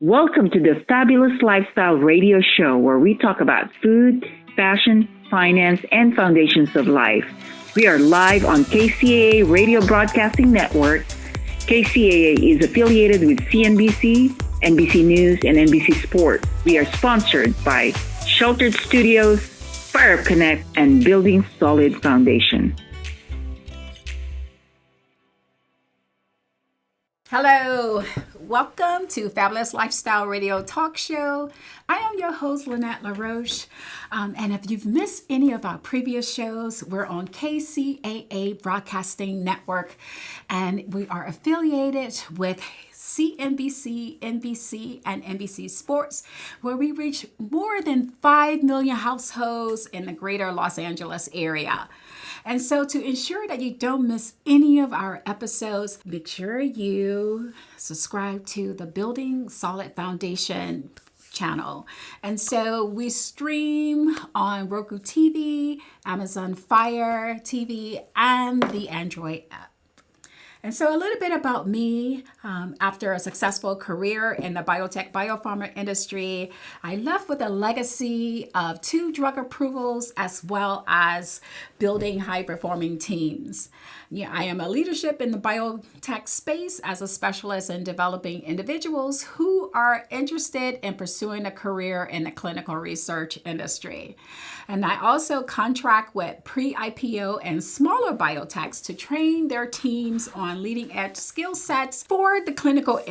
Welcome to the Fabulous Lifestyle Radio Show, where we talk about food, fashion, finance, and foundations of life. We are live on KCAA Radio Broadcasting Network. KCAA is affiliated with CNBC, NBC News, and NBC Sports. We are sponsored by Sheltered Studios, Fire Connect, and Building Solid Foundation. Hello, welcome to Fabulous Lifestyle Radio Talk Show. I am your host, Lynette LaRoche. And if you've missed any of our previous shows, we're on KCAA Broadcasting Network, and we are affiliated with CNBC, NBC, and NBC Sports, where we reach more than 5 million households in the greater Los Angeles area. And so to ensure that you don't miss any of our episodes, make sure you subscribe to the Building Solid Foundation channel. And so we stream on Roku TV, Amazon Fire TV, and the Android app. And so a little bit about me. After a successful career in the biotech biopharma industry, I left with a legacy of 2 drug approvals as well as building high-performing teams. Yeah, I am a leadership in the biotech space as a specialist in developing individuals who are interested in pursuing a career in the clinical research industry. And I also contract with pre-IPO and smaller biotechs to train their teams on leading edge skill sets for the clinical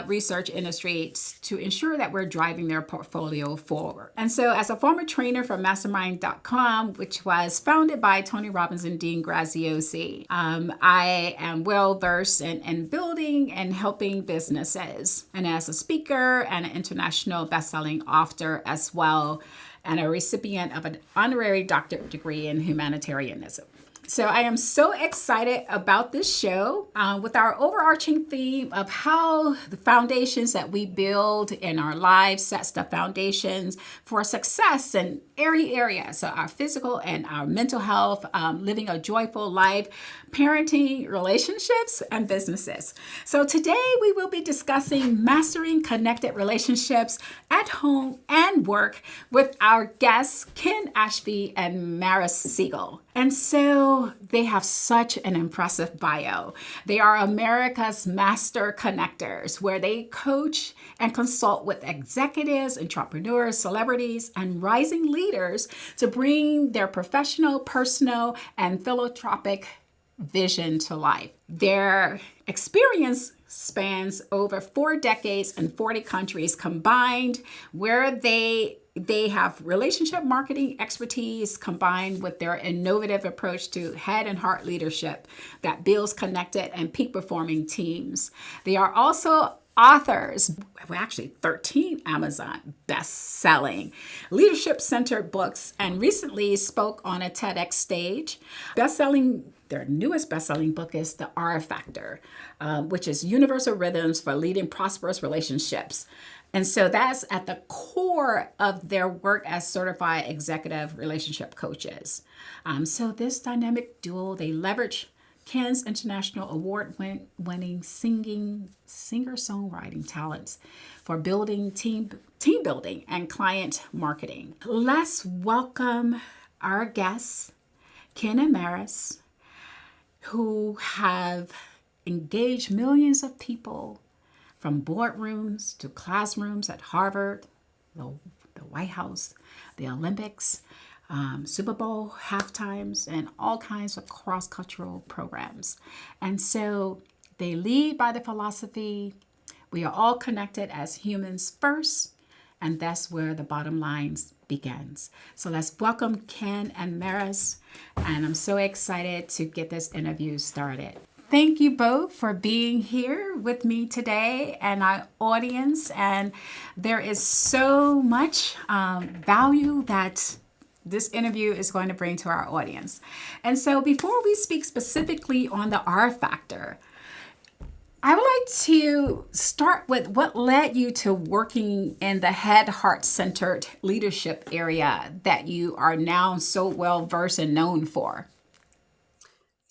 research industry to ensure that we're driving their portfolio forward. And so as a former trainer for mastermind.com, which was founded by Tony Robbins and Dean Graziosi, I am well versed in building and helping businesses. And as a speaker and an international best-selling author as well, and a recipient of an honorary doctorate degree in humanitarianism. So I am so excited about this show with our overarching theme of how the foundations that we build in our lives sets the foundations for success in every area. So our physical and our mental health, living a joyful life, parenting, relationships, and businesses. So today we will be discussing mastering connected relationships at home and work with our guests, Ken Ashby and Maris Segal. And so they have such an impressive bio. They are America's master connectors, where they coach and consult with executives, entrepreneurs, celebrities, and rising leaders to bring their professional, personal, and philanthropic vision to life. Their experience spans over 4 decades and 40 countries combined, where they have relationship marketing expertise combined with their innovative approach to head and heart leadership that builds connected and peak performing teams. They are also authors, actually 13 Amazon best-selling leadership-centered books, and recently spoke on a TEDx stage. Their newest best-selling book is The R Factor, which is Universal Rhythms for Leading Prosperous Relationships. And so that's at the core of their work as certified executive relationship coaches. So this dynamic duo, they leverage Ken's international award-winning singer-songwriting talents for building team building and client marketing. Let's welcome our guests, Ken and Maris, who have engaged millions of people from boardrooms to classrooms at Harvard, the White House, the Olympics, Super Bowl halftimes, and all kinds of cross-cultural programs. And so they lead by the philosophy, we are all connected as humans first, and that's where the bottom line begins. So let's welcome Ken and Maris, and I'm so excited to get this interview started. Thank you both for being here with me today and our audience. And there is so much value that this interview is going to bring to our audience. And so before we speak specifically on the R factor, I would like to start with what led you to working in the head, heart-centered leadership area that you are now so well versed and known for.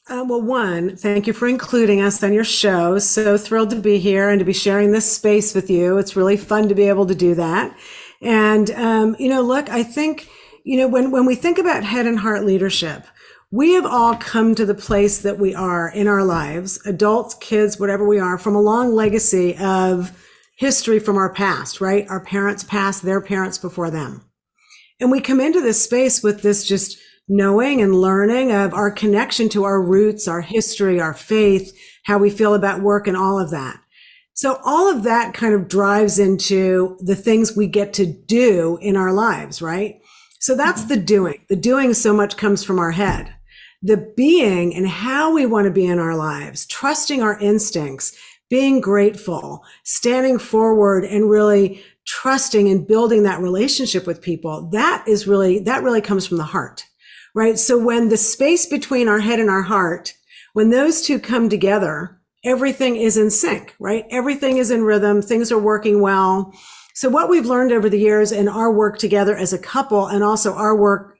Well, one, thank you for including us on your show. So thrilled to be here and to be sharing this space with you. It's really fun to be able to do that. And, look, I think, when we think about head and heart leadership, we have all come to the place that we are in our lives, adults, kids, whatever we are, from a long legacy of history from our past, right? Our parents past, their parents before them. And we come into this space with this just knowing and learning of our connection to our roots, our history, our faith, how we feel about work and all of that. So all of that kind of drives into the things we get to do in our lives, right? So that's the doing. The doing so much comes from our head. The being and how we want to be in our lives, trusting our instincts, being grateful, standing forward and really trusting and building that relationship with people, that really comes from the heart, right? So when the space between our head and our heart, when those two come together, everything is in sync, right? Everything is in rhythm. Things are working well. So what we've learned over the years in our work together as a couple, and also our work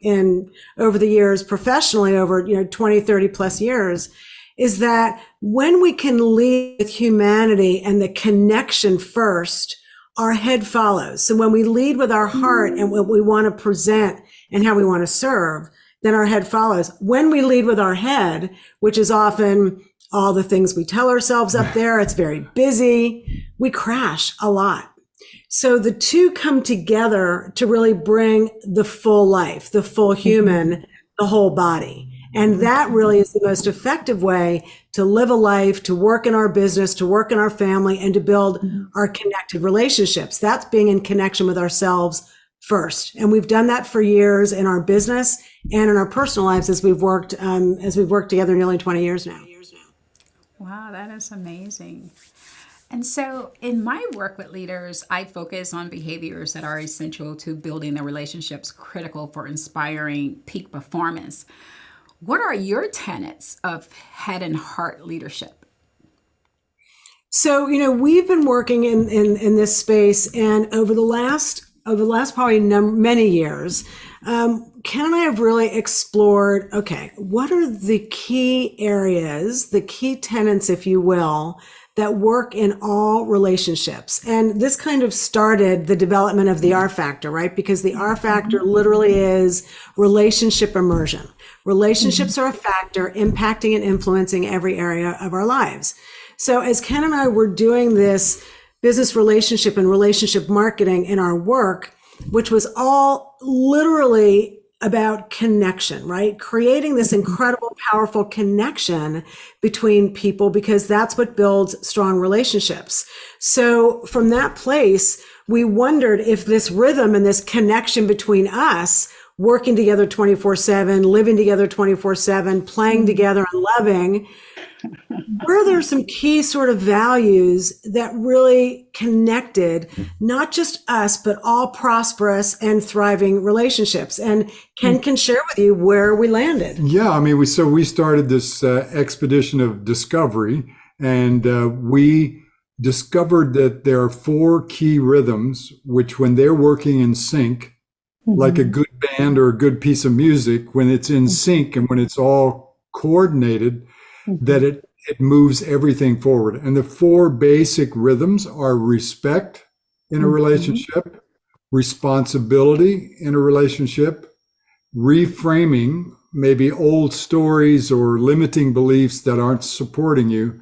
over the years professionally over 20, 30 plus years, is that when we can lead with humanity and the connection first, our head follows. So when we lead with our heart and what we want to present and how we want to serve, then our head follows. When we lead with our head, which is often all the things we tell ourselves up there, it's very busy, we crash a lot. So the two come together to really bring the full life, the full human, the whole body. And that really is the most effective way to live a life, to work in our business, to work in our family, and to build our connected relationships. That's being in connection with ourselves first. And we've done that for years in our business and in our personal lives as we've worked together nearly 20 years now. Wow, that is amazing. And so in my work with leaders, I focus on behaviors that are essential to building the relationships critical for inspiring peak performance. What are your tenets of head and heart leadership? So, we've been working in this space, and over the last probably many years, Ken and I have really explored, okay, what are the key areas, the key tenets, if you will, that work in all relationships. And this kind of started the development of the R factor, right? Because the R factor literally is relationship immersion. Relationships are a factor impacting and influencing every area of our lives. So as Ken and I were doing this business relationship and relationship marketing in our work, which was all literally about connection, right? Creating this incredible, powerful connection between people, because that's what builds strong relationships. So from that place, we wondered if this rhythm and this connection between us, working together 24/7, living together 24/7, playing together and loving, were there some key sort of values that really connected not just us, but all prosperous and thriving relationships? And Ken can share with you where we landed. Yeah, I mean, we started this expedition of discovery, and we discovered that there are 4 key rhythms, which when they're working in sync, like a good band or a good piece of music, when it's in sync and when it's all coordinated, that it moves everything forward. And the 4 basic rhythms are respect in a relationship, responsibility in a relationship, reframing maybe old stories or limiting beliefs that aren't supporting you,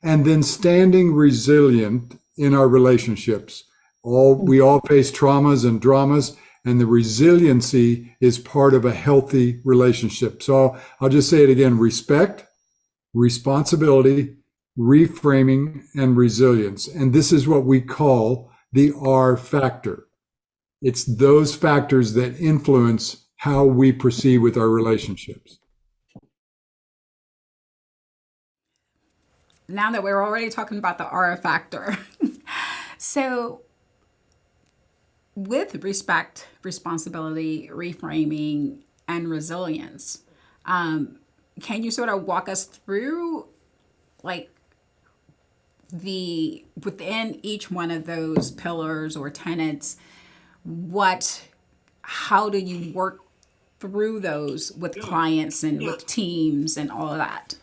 and then standing resilient in our relationships. We all face traumas and dramas, and the resiliency is part of a healthy relationship. So I'll just say it again: respect, responsibility, reframing, and resilience. And this is what we call the R factor. It's those factors that influence how we proceed with our relationships. Now that we're already talking about the R factor, so with respect, responsibility, reframing, and resilience, can you sort of walk us through, like, within each one of those pillars or tenets, how do you work through those with clients and with teams and all of that?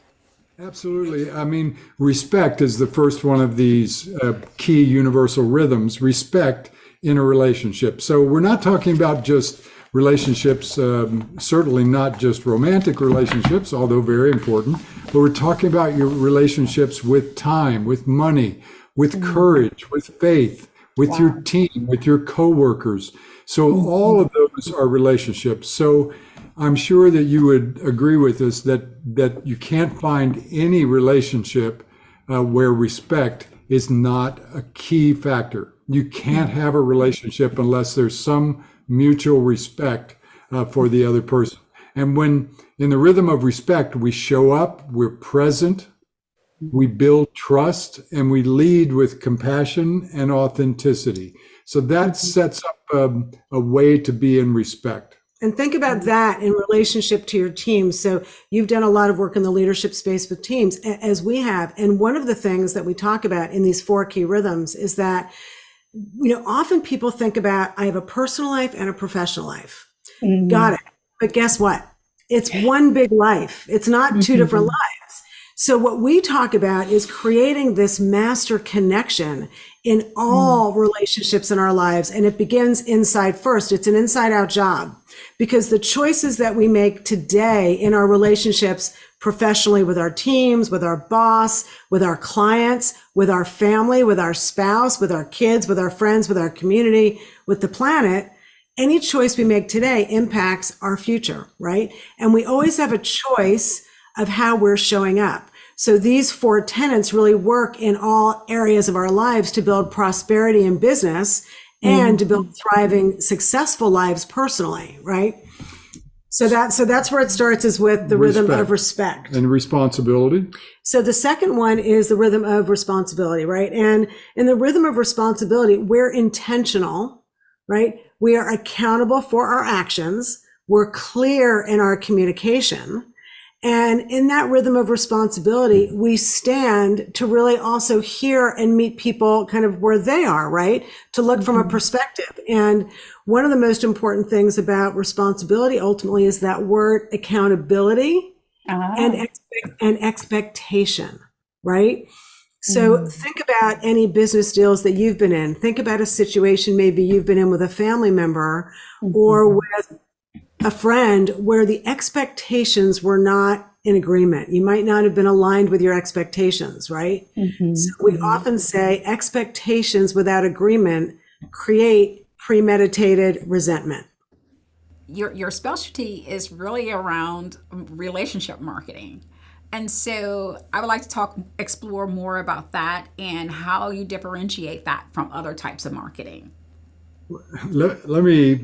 Absolutely. I mean, respect is the first one of these key universal rhythms, respect in a relationship. So we're not talking about just relationships, certainly not just romantic relationships, although very important, but we're talking about your relationships with time, with money, with courage, with faith, with your team, with your coworkers. So all of those are relationships. So I'm sure that you would agree with us that you can't find any relationship where respect is not a key factor. You can't have a relationship unless there's some mutual respect for the other person. And when in the rhythm of respect, we show up, we're present, we build trust, and we lead with compassion and authenticity. So that sets up a way to be in respect. And think about that in relationship to your team. So you've done a lot of work in the leadership space with teams, as we have. And one of the things that we talk about in these 4 key rhythms is that, often people think about, I have a personal life and a professional life. Got it. But guess what? It's one big life. It's not 2 different lives. So what we talk about is creating this master connection in all relationships in our lives. And it begins inside first. It's an inside out job, because the choices that we make today in our relationships professionally with our teams, with our boss, with our clients, with our family, with our spouse, with our kids, with our friends, with our community, with the planet, any choice we make today impacts our future, right? And we always have a choice of how we're showing up. So these 4 tenets really work in all areas of our lives to build prosperity in business and to build thriving, successful lives personally, right? So that's where it starts, is with the rhythm of respect and responsibility. So the second one is the rhythm of responsibility, right? And in the rhythm of responsibility, we're intentional, right? We are accountable for our actions. We're clear in our communication. And in that rhythm of responsibility, we stand to really also hear and meet people kind of where they are, right? To look from a perspective. And one of the most important things about responsibility ultimately is that word accountability and expectation, right? So think about any business deals that you've been in. Think about a situation maybe you've been in with a family member or with a friend where the expectations were not in agreement. You might not have been aligned with your expectations, right? So we often say expectations without agreement create premeditated resentment. Your specialty is really around relationship marketing. And so I would like to explore more about that and how you differentiate that from other types of marketing. Let me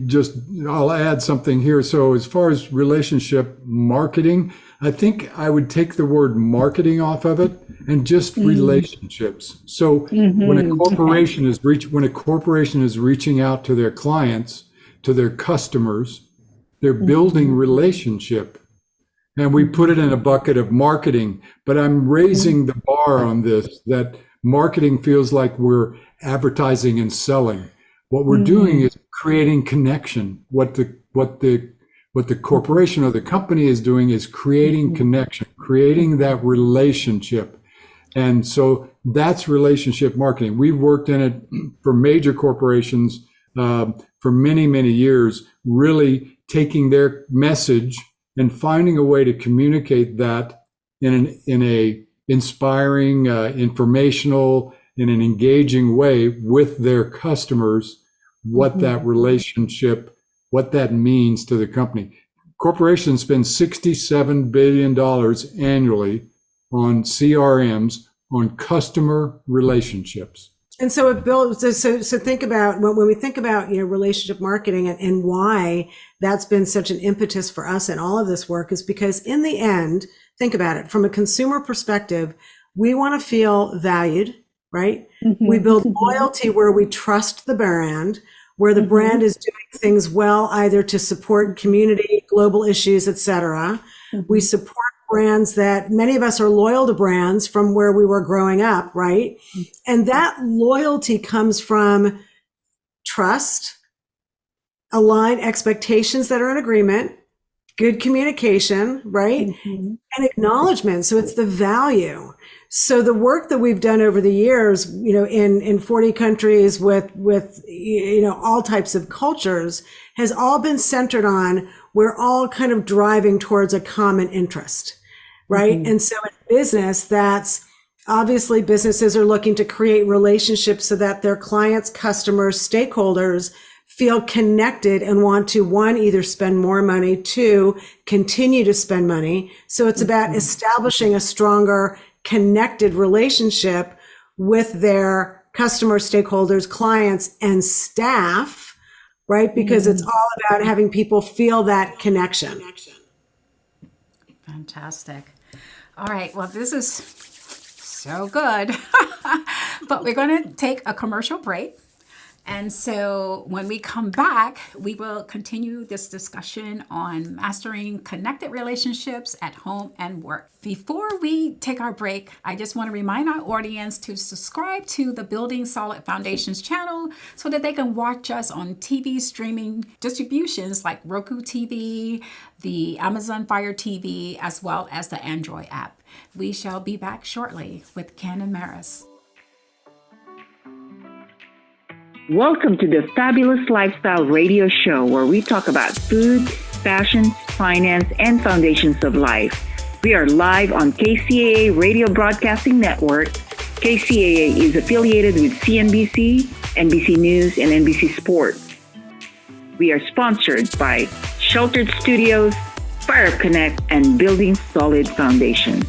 I'll add something here. So as far as relationship marketing, I think I would take the word marketing off of it and just relationships. So when a corporation is reaching out to their clients, to their customers, they're building relationship. And we put it in a bucket of marketing, but I'm raising the bar on this, that marketing feels like we're advertising and selling. What we're doing is creating connection. What the corporation or the company is doing is creating connection, creating that relationship. And so that's relationship marketing. We've worked in it for major corporations for many, many years, really taking their message and finding a way to communicate that in a inspiring, informational, in an engaging way with their customers, what that relationship, what that means to the company. Corporations spend $67 billion annually on CRMs, on customer relationships. And so it builds, so think about, when we think about, relationship marketing and why that's been such an impetus for us in all of this work, is because in the end, think about it, from a consumer perspective, we want to feel valued, right? We build loyalty where we trust the brand, where the brand is doing things well, either to support community, global issues, et cetera. We support brands that many of us are loyal to brands from where we were growing up, right? And that loyalty comes from trust, aligned expectations that are in agreement, good communication, right? And acknowledgement. So it's the value. So the work that we've done over the years, in 40 countries with all types of cultures has all been centered on, we're all kind of driving towards a common interest, right? And so in business, that's obviously businesses are looking to create relationships so that their clients, customers, stakeholders feel connected and want to, one, either spend more money, two, continue to spend money. So it's about establishing a stronger connected relationship with their customers, stakeholders, clients, and staff, right? Because it's all about having people feel that connection. Fantastic. All right. Well, this is so good. But we're going to take a commercial break. And so when we come back, we will continue this discussion on mastering connected relationships at home and work. Before we take our break, I just want to remind our audience to subscribe to the Building Solid Foundations channel so that they can watch us on TV streaming distributions like Roku TV, the Amazon Fire TV, as well as the Android app. We shall be back shortly with Ken and Maris. Welcome to the Fabulous Lifestyle Radio Show, where we talk about food, fashion, finance, and foundations of life. We are live on KCAA Radio Broadcasting Network. KCAA is affiliated with CNBC, NBC News, and NBC Sports. We are sponsored by Sheltered Studios, Fire Connect, and Building Solid Foundation.